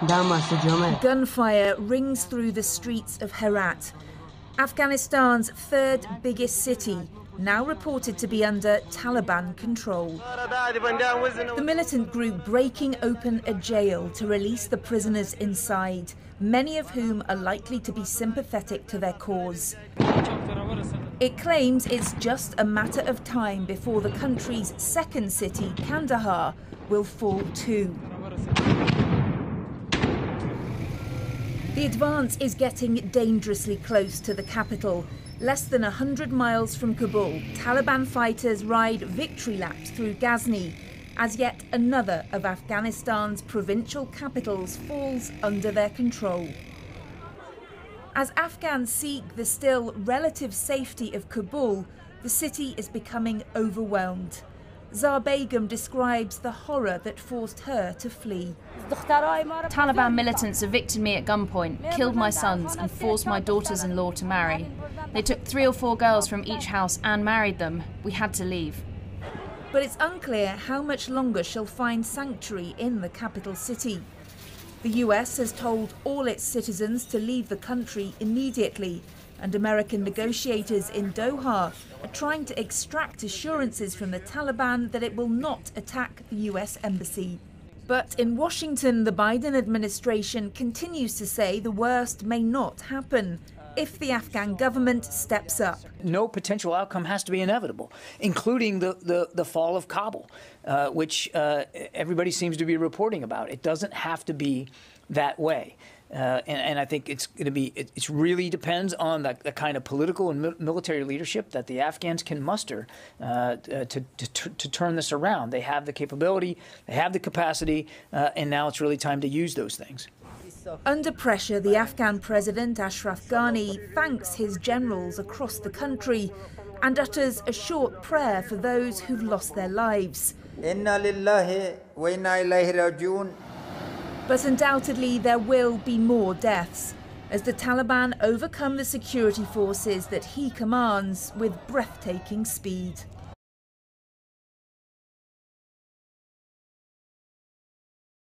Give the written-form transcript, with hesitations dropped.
Gunfire rings through the streets of Herat, Afghanistan's third biggest city, now reported to be under Taliban control. The militant group breaking open a jail to release the prisoners inside, many of whom are likely to be sympathetic to their cause. It claims it's just a matter of time before the country's second city, Kandahar, will fall too. The advance is getting dangerously close to the capital. Less than 100 miles from Kabul, Taliban fighters ride victory laps through Ghazni as yet another of Afghanistan's provincial capitals falls under their control. As Afghans seek the still relative safety of Kabul, the city is becoming overwhelmed. Zar Begum describes the horror that forced her to flee. Taliban militants evicted me at gunpoint, killed my sons and forced my daughters-in-law to marry. They took 3 or 4 girls from each house and married them. We had to leave. But it's unclear how much longer she'll find sanctuary in the capital city. The US has told all its citizens to leave the country immediately, and American negotiators in Doha are trying to extract assurances from the Taliban that it will not attack the US embassy. But in Washington, the Biden administration continues to say the worst may not happen if the Afghan government steps up. No potential outcome has to be inevitable, including the fall of Kabul, which everybody seems to be reporting about. It doesn't have to be that way. And I think it's going to be, it really depends on the kind of political and military leadership that the Afghans can muster to turn this around. They have the capability, they have the capacity, and now it's really time to use those things. Under pressure, the Afghan president, Ashraf Ghani, thanks his generals across the country and utters a short prayer for those who've lost their lives. Inna lillahi wa inna ilayhi rajiun. But undoubtedly there will be more deaths as the Taliban overcome the security forces that he commands with breathtaking speed.